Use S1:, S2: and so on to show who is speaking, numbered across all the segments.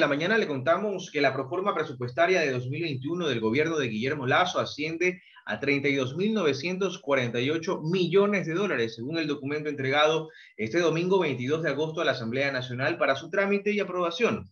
S1: la mañana le contamos que la proforma presupuestaria de 2021 del gobierno de Guillermo Lasso asciende a 32.948 millones de dólares, según el documento entregado este domingo 22 de agosto a la Asamblea Nacional para su trámite y aprobación.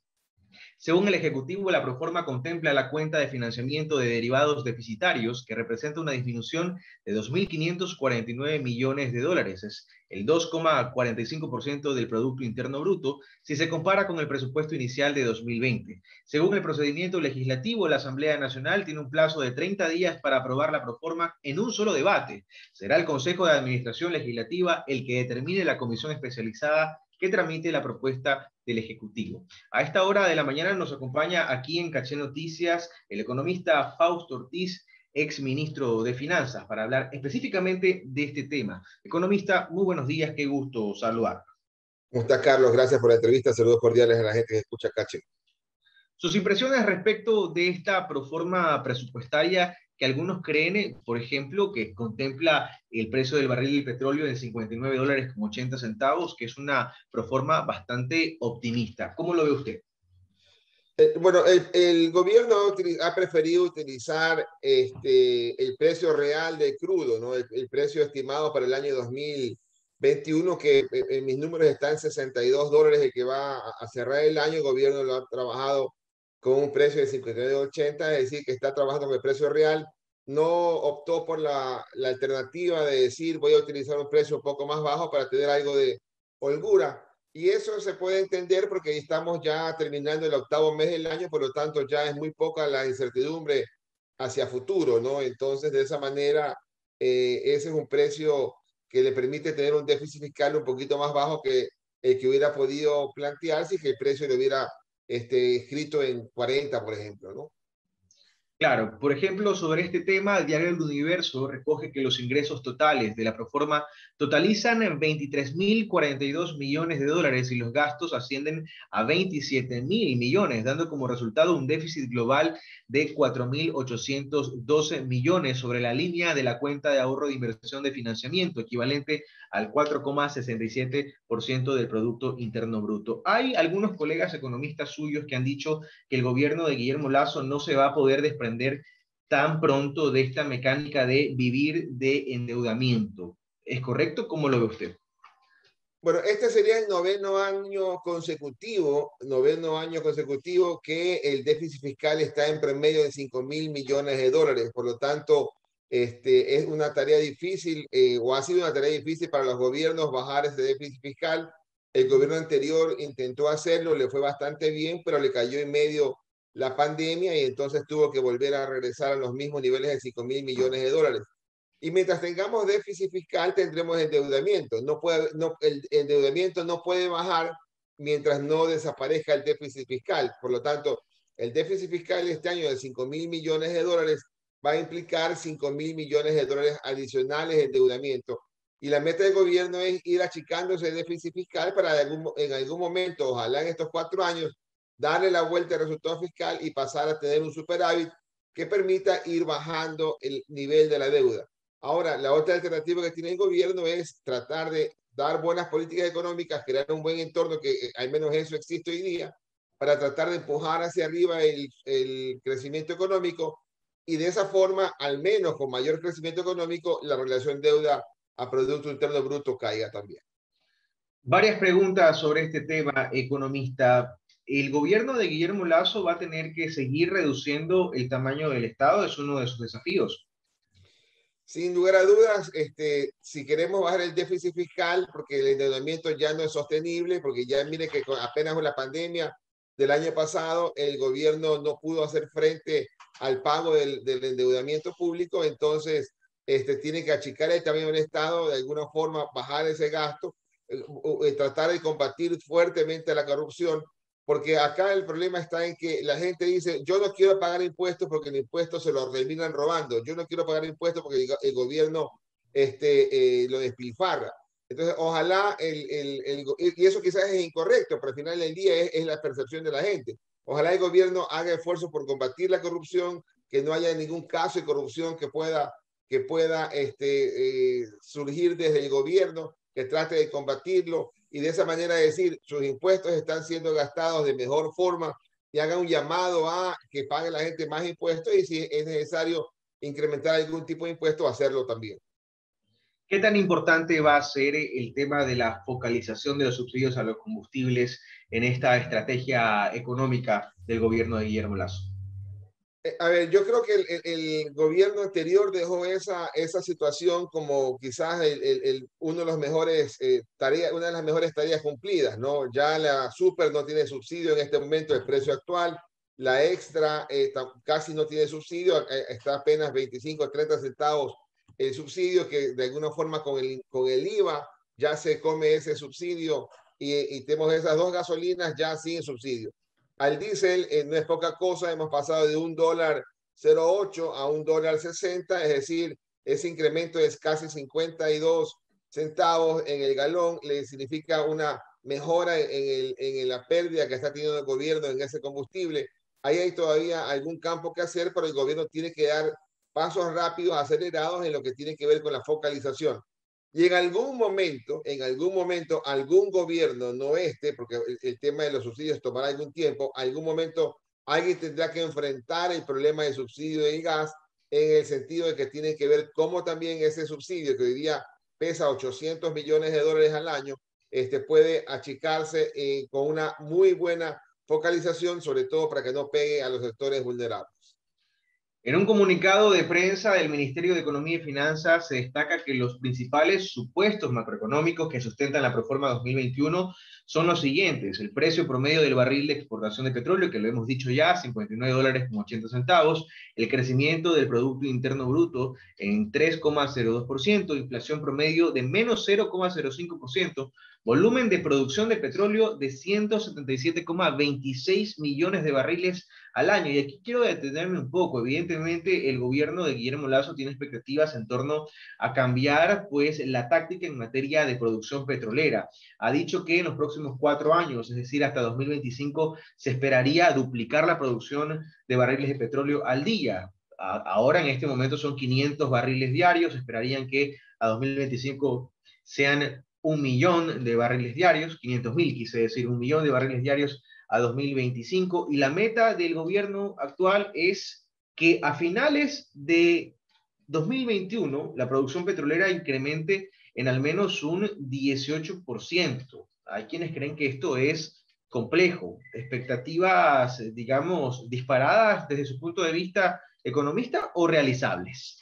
S1: Según el Ejecutivo, la proforma contempla la cuenta de financiamiento de derivados deficitarios, que representa una disminución de 2.549 millones de dólares, es el 2,45% del Producto Interno Bruto, si se compara con el presupuesto inicial de 2020. Según el procedimiento legislativo, la Asamblea Nacional tiene un plazo de 30 días para aprobar la proforma en un solo debate. Será el Consejo de Administración Legislativa el que determine la comisión especializada que tramite la propuesta del Ejecutivo. A esta hora de la mañana nos acompaña aquí en Caché Noticias el economista Fausto Ortiz, ex ministro de Finanzas, para hablar específicamente de este tema. Economista, muy buenos días, qué gusto saludar.
S2: ¿Cómo está, Carlos? Gracias por la entrevista. Saludos cordiales a la gente que escucha Caché.
S1: Sus impresiones respecto de esta proforma presupuestaria que algunos creen, por ejemplo, que contempla el precio del barril del petróleo en $59.80, que es una proforma bastante optimista. ¿Cómo lo ve usted?
S2: Bueno, el gobierno ha preferido utilizar el precio real de crudo, ¿no? El precio estimado para el año 2021, que en mis números está en $62, el que va a cerrar el año. El gobierno lo ha trabajado con un precio de 59.80, es decir, que está trabajando con el precio real. No optó por la alternativa de decir voy a utilizar un precio un poco más bajo para tener algo de holgura. Y eso se puede entender porque estamos ya terminando el octavo mes del año, por lo tanto ya es muy poca la incertidumbre hacia futuro, ¿no? Entonces, de esa manera, ese es un precio que le permite tener un déficit fiscal un poquito más bajo que el que hubiera podido plantearse y que el precio le hubiera escrito en 40, por ejemplo, ¿no?
S1: Claro, por ejemplo, sobre este tema, el diario El Universo recoge que los ingresos totales de la proforma totalizan en 23.042 millones de dólares y los gastos ascienden a 27.000 millones, dando como resultado un déficit global de 4.812 millones sobre la línea de la cuenta de ahorro de inversión de financiamiento, equivalente al 4,67% del Producto Interno Bruto. Hay algunos colegas economistas suyos que han dicho que el gobierno de Guillermo Lasso no se va a poder desprender tan pronto de esta mecánica de vivir de endeudamiento. ¿Es correcto? ¿Cómo lo ve usted?
S2: Bueno, este sería el noveno año consecutivo que el déficit fiscal está en promedio de 5.000 millones de dólares. Por lo tanto, es una tarea difícil, o ha sido una tarea difícil para los gobiernos bajar ese déficit fiscal. El gobierno anterior intentó hacerlo, le fue bastante bien, pero le cayó en medio la pandemia y entonces tuvo que volver a regresar a los mismos niveles de 5.000 millones de dólares. Y mientras tengamos déficit fiscal, tendremos endeudamiento. El endeudamiento no puede bajar mientras no desaparezca el déficit fiscal. Por lo tanto, el déficit fiscal este año de 5.000 millones de dólares va a implicar 5.000 millones de dólares adicionales de endeudamiento. Y la meta del gobierno es ir achicando ese déficit fiscal para en algún momento, ojalá en estos 4 años, darle la vuelta al resultado fiscal y pasar a tener un superávit que permita ir bajando el nivel de la deuda. Ahora, la otra alternativa que tiene el gobierno es tratar de dar buenas políticas económicas, crear un buen entorno, que al menos eso existe hoy día, para tratar de empujar hacia arriba el crecimiento económico y de esa forma, al menos con mayor crecimiento económico, la relación deuda a Producto Interno Bruto caiga también.
S1: Varias preguntas sobre este tema, economista. ¿El gobierno de Guillermo Lasso va a tener que seguir reduciendo el tamaño del Estado? Es uno de sus desafíos.
S2: Sin lugar a dudas, si queremos bajar el déficit fiscal, porque el endeudamiento ya no es sostenible, porque ya mire que apenas con la pandemia del año pasado, el gobierno no pudo hacer frente al pago del endeudamiento público, entonces tiene que achicar el tamaño del Estado, de alguna forma bajar ese gasto, tratar de combatir fuertemente la corrupción, porque acá el problema está en que la gente dice, yo no quiero pagar impuestos porque el impuesto se lo terminan robando, yo no quiero pagar impuestos porque el gobierno lo despilfarra. Entonces, ojalá, y eso quizás es incorrecto, pero al final del día es la percepción de la gente. Ojalá el gobierno haga esfuerzos por combatir la corrupción, que no haya ningún caso de corrupción que pueda surgir desde el gobierno, que trate de combatirlo y de esa manera decir sus impuestos están siendo gastados de mejor forma y haga un llamado a que pague la gente más impuestos y si es necesario incrementar algún tipo de impuesto, hacerlo también.
S1: ¿Qué tan importante va a ser el tema de la focalización de los subsidios a los combustibles en esta estrategia económica del gobierno de Guillermo Lasso?
S2: A ver, yo creo que el gobierno anterior dejó esa situación como quizás uno de los mejores tareas, una de las mejores tareas cumplidas, ¿no? Ya la super no tiene subsidio en este momento, el precio actual, la extra casi no tiene subsidio, está apenas 25 o 30 centavos el subsidio que de alguna forma con el IVA ya se come ese subsidio y tenemos esas dos gasolinas ya sin subsidio. Al diésel no es poca cosa, hemos pasado de $1.08 a $1.60, es decir, ese incremento es casi 52 centavos en el galón, le significa una mejora en la pérdida que está teniendo el gobierno en ese combustible. Ahí hay todavía algún campo que hacer, pero el gobierno tiene que dar pasos rápidos, acelerados en lo que tiene que ver con la focalización. Y en algún momento, algún gobierno, no porque el tema de los subsidios tomará algún tiempo, algún momento alguien tendrá que enfrentar el problema del subsidio del gas en el sentido de que tiene que ver cómo también ese subsidio, que hoy día pesa $800 millones al año, puede achicarse con una muy buena focalización, sobre todo para que no pegue a los sectores vulnerables.
S1: En un comunicado de prensa del Ministerio de Economía y Finanzas se destaca que los principales supuestos macroeconómicos que sustentan la Proforma 2021 son los siguientes: el precio promedio del barril de exportación de petróleo, que lo hemos dicho ya, $59.80, el crecimiento del Producto Interno Bruto en 3,02%, inflación promedio de menos 0,05%, volumen de producción de petróleo de 177,26 millones de barriles al año. Y aquí quiero detenerme un poco. Evidentemente, el gobierno de Guillermo Lasso tiene expectativas en torno a cambiar pues la táctica en materia de producción petrolera. Ha dicho que en los próximos 4 años, es decir, hasta 2025, se esperaría duplicar la producción de barriles de petróleo al día. Ahora en este momento son 500 barriles diarios, esperarían que a 2025 sean 1 millón de barriles diarios, 500.000 quise decir, 1 millón de barriles diarios a 2025, y la meta del gobierno actual es que a finales de 2021 la producción petrolera incremente en al menos un 18%. Hay quienes creen que esto es complejo, expectativas, digamos, disparadas desde su punto de vista economista o realizables.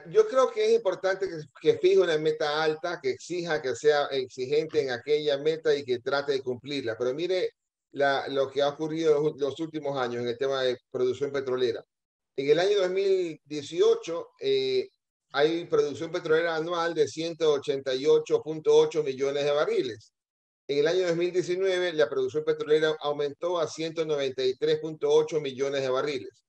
S2: Yo creo que es importante que fije una meta alta, que exija, que sea exigente en aquella meta y que trate de cumplirla. Pero mire lo que ha ocurrido los últimos años en el tema de producción petrolera. En el año 2018 hay producción petrolera anual de 188.8 millones de barriles. En el año 2019 la producción petrolera aumentó a 193.8 millones de barriles.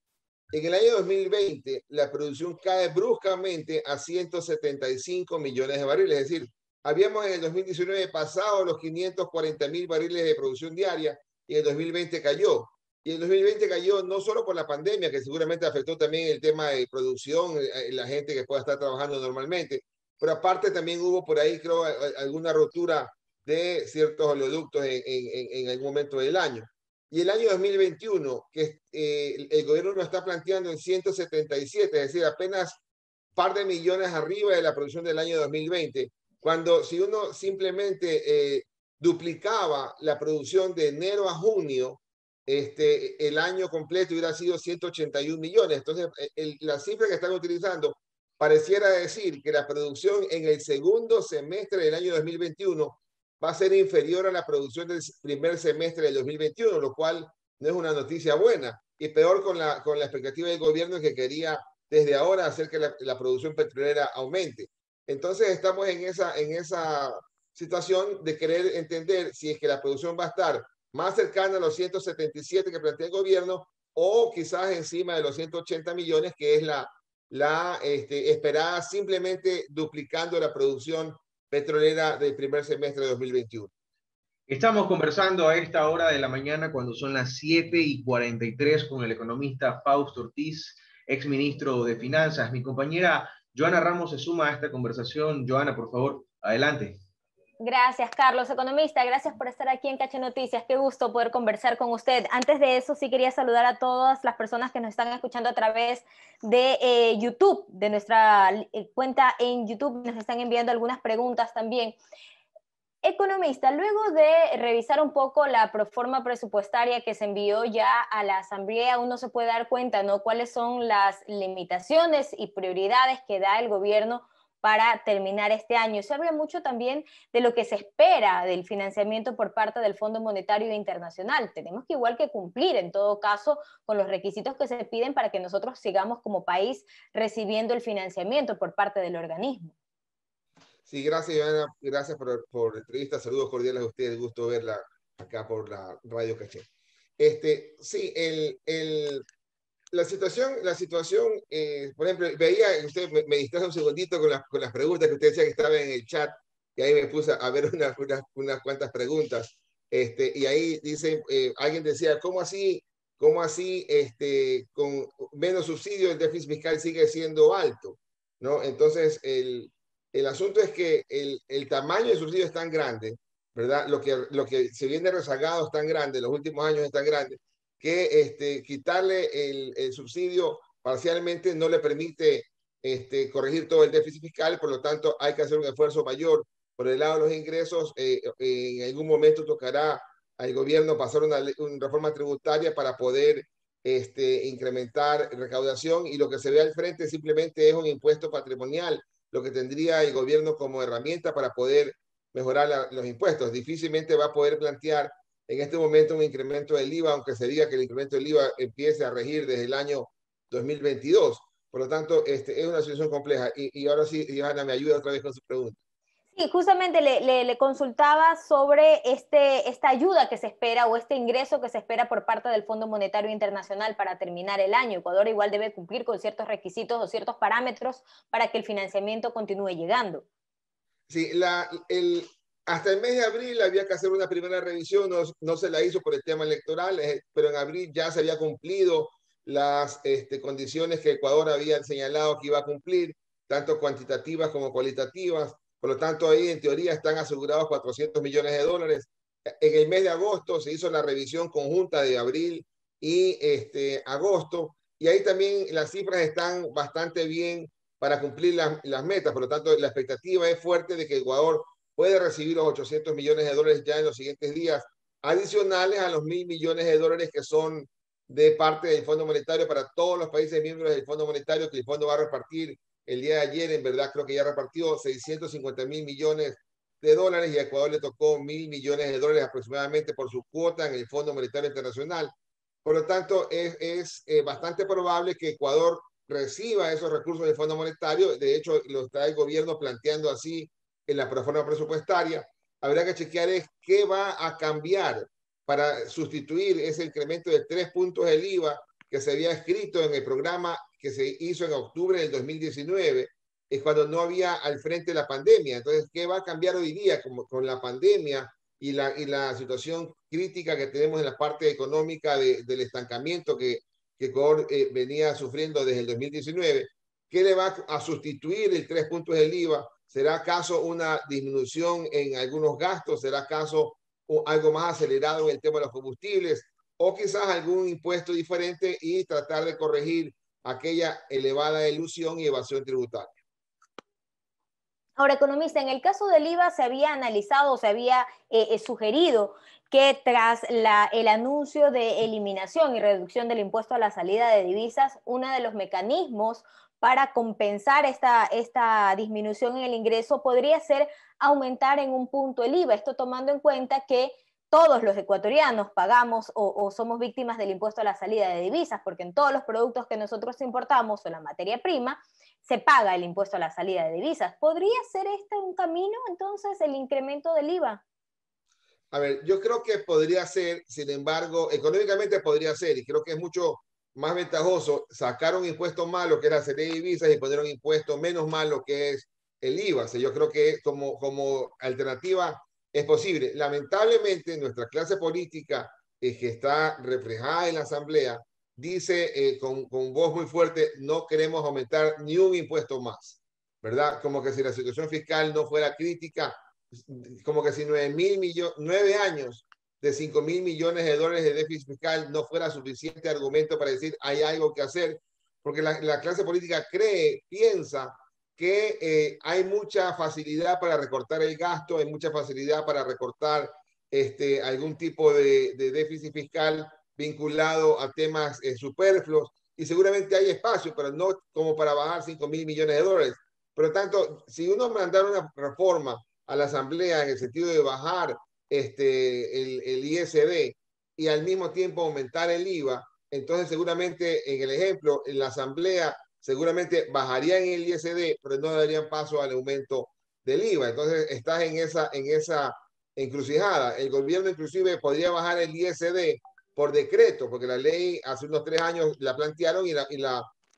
S2: En el año 2020, la producción cae bruscamente a 175 millones de barriles. Es decir, habíamos en el 2019 pasado los 540.000 barriles de producción diaria y en el 2020 cayó. Y en el 2020 cayó no solo por la pandemia, que seguramente afectó también el tema de producción, la gente que pueda estar trabajando normalmente, pero aparte también hubo por ahí, creo, alguna rotura de ciertos oleoductos en algún momento del año. Y el año 2021, que el gobierno lo está planteando en 177, es decir, apenas un par de millones arriba de la producción del año 2020, cuando si uno simplemente duplicaba la producción de enero a junio, el año completo hubiera sido 181 millones. Entonces, la cifra que están utilizando pareciera decir que la producción en el segundo semestre del año 2021 va a ser inferior a la producción del primer semestre del 2021, lo cual no es una noticia buena. Y peor con la expectativa del gobierno que quería desde ahora hacer que la producción petrolera aumente. Entonces estamos en esa situación de querer entender si es que la producción va a estar más cercana a los 177 que plantea el gobierno o quizás encima de los 180 millones, que es la esperada, simplemente duplicando la producción petrolera del primer semestre de 2021.
S1: Estamos conversando a esta hora de la mañana cuando son las 7:43 con el economista Fausto Ortiz, exministro de Finanzas. Mi compañera Joana Ramos se suma a esta conversación. Joana, por favor, adelante.
S3: Gracias, Carlos, economista. Gracias por estar aquí en Cache Noticias. Qué gusto poder conversar con usted. Antes de eso, sí quería saludar a todas las personas que nos están escuchando a través de YouTube, de nuestra cuenta en YouTube. Nos están enviando algunas preguntas también. Economista, luego de revisar un poco la proforma presupuestaria que se envió ya a la Asamblea, uno se puede dar cuenta, ¿no?, cuáles son las limitaciones y prioridades que da el gobierno para terminar este año. Se habla mucho también de lo que se espera del financiamiento por parte del Fondo Monetario Internacional. Tenemos que igual que cumplir, en todo caso, con los requisitos que se piden para que nosotros sigamos como país recibiendo el financiamiento por parte del organismo.
S2: Sí, gracias, Ivana. Gracias por la entrevista. Saludos cordiales a ustedes. Gusto verla acá por la Radio Caché. Sí, la situación por ejemplo, veía, usted me distrajo un segundito con las preguntas que usted decía que estaba en el chat, y ahí me puse a ver unas cuantas preguntas. Y ahí dice, alguien decía, cómo así con menos subsidio el déficit fiscal sigue siendo alto? ¿No? Entonces, el asunto es que el tamaño del subsidio es tan grande, ¿verdad? Lo que se viene rezagado es tan grande, los últimos años es tan grande, que quitarle el subsidio parcialmente no le permite corregir todo el déficit fiscal. Por lo tanto hay que hacer un esfuerzo mayor por el lado de los ingresos. En algún momento tocará al gobierno pasar una reforma tributaria para poder incrementar recaudación, y lo que se ve al frente simplemente es un impuesto patrimonial, lo que tendría el gobierno como herramienta para poder mejorar los impuestos. Difícilmente va a poder plantear en este momento un incremento del IVA, aunque se diga que el incremento del IVA empiece a regir desde el año 2022. Por lo tanto, es una situación compleja. Y ahora sí, Johanna, me ayuda otra vez con su pregunta.
S3: Sí, justamente le consultaba sobre esta ayuda que se espera o este ingreso que se espera por parte del Fondo Monetario Internacional para terminar el año. Ecuador igual debe cumplir con ciertos requisitos o ciertos parámetros para que el financiamiento continúe llegando.
S2: Sí, hasta el mes de abril había que hacer una primera revisión, no se la hizo por el tema electoral, pero en abril ya se había cumplido las condiciones que Ecuador había señalado que iba a cumplir, tanto cuantitativas como cualitativas. Por lo tanto, ahí en teoría están asegurados 400 millones de dólares. En el mes de agosto se hizo la revisión conjunta de abril y agosto, y ahí también las cifras están bastante bien para cumplir las metas. Por lo tanto, la expectativa es fuerte de que Ecuador puede recibir los 800 millones de dólares ya en los siguientes días, adicionales a los 1.000 millones de dólares que son de parte del Fondo Monetario para todos los países miembros del Fondo Monetario, que el fondo va a repartir el día de ayer. En verdad, creo que ya repartió 650.000 millones de dólares, y a Ecuador le tocó 1.000 millones de dólares aproximadamente por su cuota en el Fondo Monetario Internacional. Por lo tanto, es bastante probable que Ecuador reciba esos recursos del Fondo Monetario. De hecho, lo está el gobierno planteando así en la proforma presupuestaria. Habrá que chequear qué va a cambiar para sustituir ese incremento de 3 puntos del IVA que se había escrito en el programa que se hizo en octubre del 2019, es cuando no había al frente la pandemia. Entonces, ¿qué va a cambiar hoy día con la pandemia y la situación crítica que tenemos en la parte económica del estancamiento que Ecuador venía sufriendo desde el 2019? ¿Qué le va a sustituir el 3 puntos del IVA? ¿Será acaso una disminución en algunos gastos? ¿Será acaso algo más acelerado en el tema de los combustibles? ¿O quizás algún impuesto diferente y tratar de corregir aquella elevada ilusión y evasión tributaria?
S3: Ahora, economista, en el caso del IVA se había analizado, se había sugerido que tras el anuncio de eliminación y reducción del impuesto a la salida de divisas, uno de los mecanismos para compensar esta disminución en el ingreso podría ser aumentar en un punto el IVA. Esto tomando en cuenta que todos los ecuatorianos pagamos o somos víctimas del impuesto a la salida de divisas, porque en todos los productos que nosotros importamos o la materia prima, se paga el impuesto a la salida de divisas. ¿Podría ser este un camino, entonces, el incremento del IVA?
S2: A ver, yo creo que podría ser, sin embargo, económicamente podría ser, y creo que es mucho más ventajoso sacar un impuesto malo que era la salida de divisas y poner un impuesto menos malo que es el IVA. O sea, yo creo que como alternativa es posible. Lamentablemente, nuestra clase política, que está reflejada en la Asamblea, dice con voz muy fuerte: no queremos aumentar ni un impuesto más, ¿verdad? Como que si la situación fiscal no fuera crítica, como que si 9 años de 5.000 millones de dólares de déficit fiscal no fuera suficiente argumento para decir hay algo que hacer, porque la clase política piensa que hay mucha facilidad para recortar el gasto, hay mucha facilidad para recortar algún tipo de déficit fiscal vinculado a temas superfluos, y seguramente hay espacio, pero no como para bajar 5.000 millones de dólares. Por lo tanto, si uno mandara una reforma a la Asamblea en el sentido de bajar el ISD y al mismo tiempo aumentar el IVA, entonces seguramente en el ejemplo, en la Asamblea seguramente bajarían el ISD, pero no darían paso al aumento del IVA. Entonces estás en esa encrucijada. El gobierno inclusive podría bajar el ISD por decreto, porque la ley hace unos 3 años la plantearon y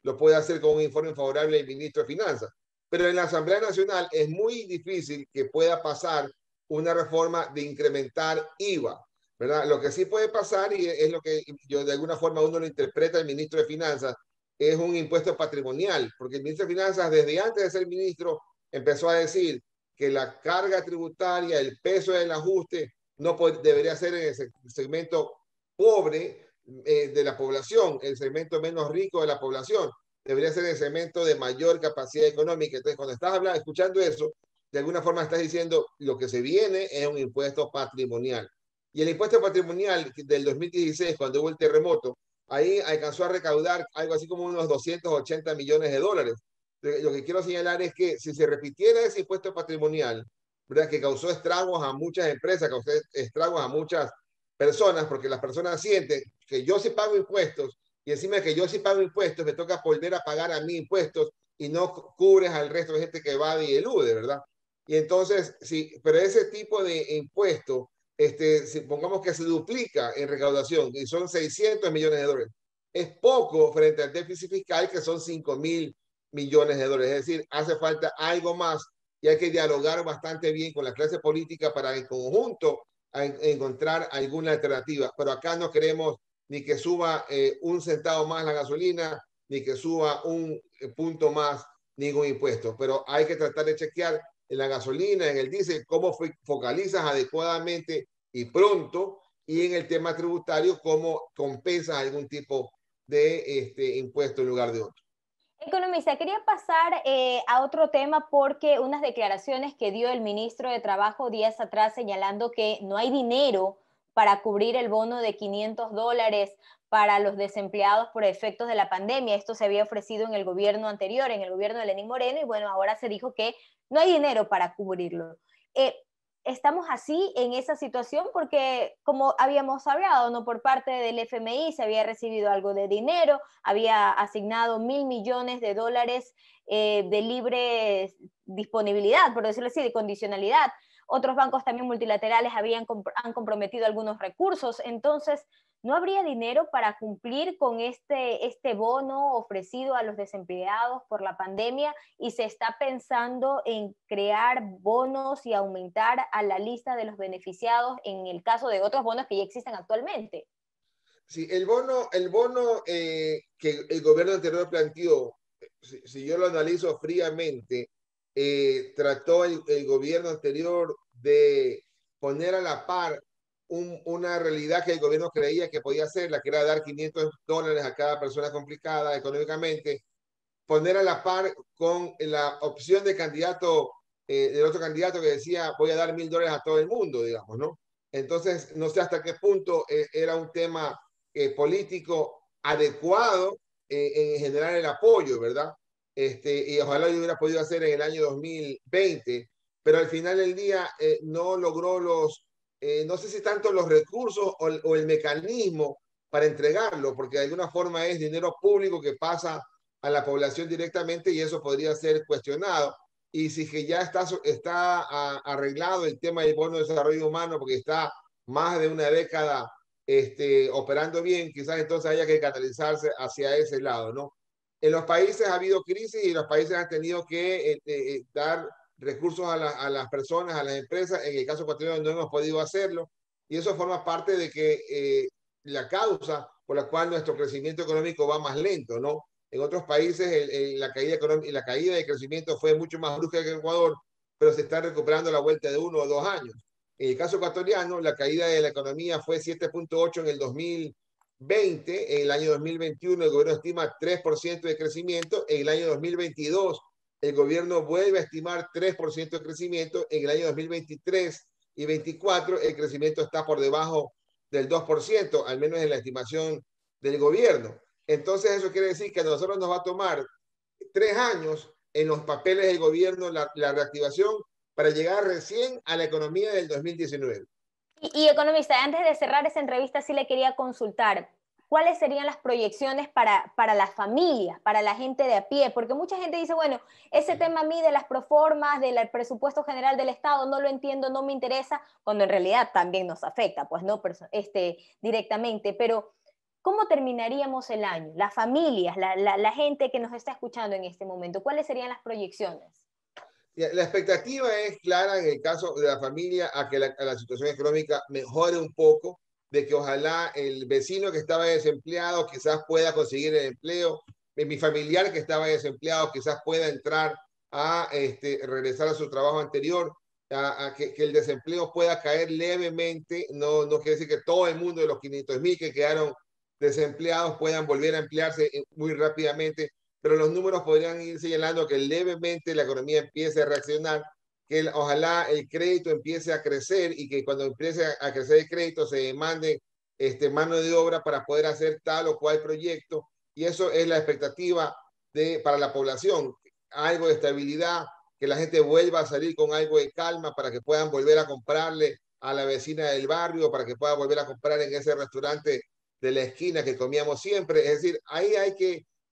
S2: lo puede hacer con un informe favorable del ministro de Finanzas. Pero en la Asamblea Nacional es muy difícil que pueda pasar una reforma de incrementar IVA, ¿verdad? Lo que sí puede pasar, y es lo que yo de alguna forma uno lo interpreta el ministro de Finanzas, es un impuesto patrimonial, porque el ministro de Finanzas desde antes de ser ministro empezó a decir que la carga tributaria, el peso del ajuste, no debería ser en el segmento pobre de la población, el segmento menos rico de la población, debería ser el segmento de mayor capacidad económica. Entonces, cuando estás escuchando eso, de alguna forma estás diciendo lo que se viene es un impuesto patrimonial. Y el impuesto patrimonial del 2016, cuando hubo el terremoto, ahí alcanzó a recaudar algo así como unos 280 millones de dólares. Lo que quiero señalar es que si se repitiera ese impuesto patrimonial, ¿verdad?, que causó estragos a muchas empresas, causó estragos a muchas personas, porque las personas sienten que yo sí pago impuestos, y encima de que yo sí pago impuestos, me toca volver a pagar a mí impuestos y no cubres al resto de gente que evade y elude, ¿verdad? Y entonces, sí, pero ese tipo de impuesto, si pongamos que se duplica en recaudación y son 600 millones de dólares, es poco frente al déficit fiscal que son 5.000 millones de dólares. Es decir, hace falta algo más y hay que dialogar bastante bien con la clase política para en conjunto encontrar alguna alternativa. Pero acá no queremos ni que suba un centavo más la gasolina, ni que suba un punto más ningún impuesto. Pero hay que tratar de chequear en la gasolina, en el diésel, cómo focalizas adecuadamente y pronto, y en el tema tributario, cómo compensas algún tipo de impuesto en lugar de otro.
S3: Economista, quería pasar a otro tema porque unas declaraciones que dio el ministro de Trabajo días atrás señalando que no hay dinero para cubrir el bono de $500 para los desempleados por efectos de la pandemia. Esto se había ofrecido en el gobierno anterior, en el gobierno de Lenín Moreno, y bueno, ahora se dijo que no hay dinero para cubrirlo. Estamos así en esa situación porque, como habíamos hablado, ¿no?, por parte del FMI se había recibido algo de dinero, había asignado $1.000 millones de libre disponibilidad, por decirlo así, de condicionalidad. Otros bancos también multilaterales han comprometido algunos recursos. Entonces, ¿no habría dinero para cumplir con este bono ofrecido a los desempleados por la pandemia? Y se está pensando en crear bonos y aumentar a la lista de los beneficiados en el caso de otros bonos que ya existen actualmente.
S2: Sí, el bono que el gobierno anterior planteó, si yo lo analizo fríamente, trató el gobierno anterior de poner a la par una realidad que el gobierno creía que podía hacer, la que era dar $500 a cada persona complicada económicamente, poner a la par con la opción de candidato, del otro candidato que decía voy a dar $1.000 a todo el mundo, digamos, ¿no? Entonces, no sé hasta qué punto era un tema político adecuado en generar el apoyo, ¿verdad? Y ojalá yo hubiera podido hacer en el año 2020, pero al final del día no logró no sé si tanto los recursos o el mecanismo para entregarlo, porque de alguna forma es dinero público que pasa a la población directamente y eso podría ser cuestionado. Y si que ya está arreglado el tema del bono de desarrollo humano, porque está más de una década operando bien, quizás entonces haya que canalizarse hacia ese lado, ¿no? En los países ha habido crisis y los países han tenido que dar recursos a las personas, a las empresas. En el caso ecuatoriano no hemos podido hacerlo y eso forma parte de que la causa por la cual nuestro crecimiento económico va más lento, ¿no? En otros países la caída de crecimiento fue mucho más brusca que en Ecuador pero se está recuperando a la vuelta de 1 o 2 años. En el caso ecuatoriano, la caída de la economía fue 7.8 en el 2020, en el año 2021 el gobierno estima 3% de crecimiento, en el año 2022 el gobierno vuelve a estimar 3% de crecimiento, en el año 2023 y 2024 el crecimiento está por debajo del 2%, al menos en la estimación del gobierno. Entonces eso quiere decir que a nosotros nos va a tomar 3 años en los papeles del gobierno la reactivación para llegar recién a la economía del 2019.
S3: Y economista, antes de cerrar esa entrevista, sí le quería consultar, ¿cuáles serían las proyecciones para las familias, para la gente de a pie? Porque mucha gente dice, bueno, ese tema a mí de las proformas, del presupuesto general del Estado, no lo entiendo, no me interesa, cuando en realidad también nos afecta, pues no directamente, pero ¿cómo terminaríamos el año? Las familias, la gente que nos está escuchando en este momento, ¿cuáles serían las proyecciones?
S2: La expectativa es clara en el caso de la familia a que la situación económica mejore un poco, de que ojalá el vecino que estaba desempleado quizás pueda conseguir el empleo, mi familiar que estaba desempleado quizás pueda entrar a regresar a su trabajo anterior, que el desempleo pueda caer levemente, no quiere decir que todo el mundo de los 500.000 que quedaron desempleados puedan volver a emplearse muy rápidamente, pero los números podrían ir señalando que levemente la economía empiece a reaccionar, que ojalá el crédito empiece a crecer y que cuando empiece a crecer el crédito se demande mano de obra para poder hacer tal o cual proyecto, y eso es la expectativa para la población, algo de estabilidad, que la gente vuelva a salir con algo de calma para que puedan volver a comprarle a la vecina del barrio, para que pueda volver a comprar en ese restaurante de la esquina que comíamos siempre. Es decir, ahí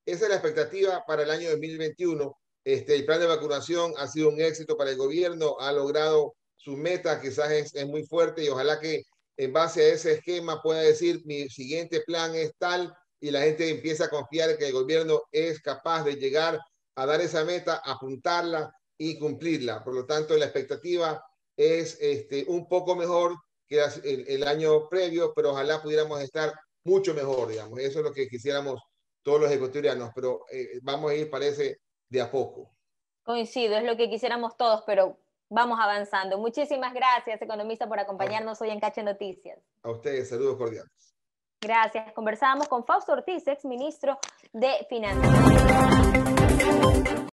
S2: esa es la expectativa para el año 2021. El plan de vacunación ha sido un éxito para el gobierno, ha logrado su meta, quizás es muy fuerte, y ojalá que en base a ese esquema pueda decir mi siguiente plan es tal, y la gente empieza a confiar en que el gobierno es capaz de llegar a dar esa meta, apuntarla y cumplirla. Por lo tanto, la expectativa es un poco mejor que el año previo, pero ojalá pudiéramos estar mucho mejor, digamos. Eso es lo que quisiéramos todos los ecuatorianos, pero vamos a ir, parece, de a poco.
S3: Coincido, es lo que quisiéramos todos, pero vamos avanzando. Muchísimas gracias, economista, por acompañarnos hoy en Cache Noticias.
S2: A ustedes, saludos cordiales.
S3: Gracias. Conversábamos con Fausto Ortiz, ex ministro de Finanzas.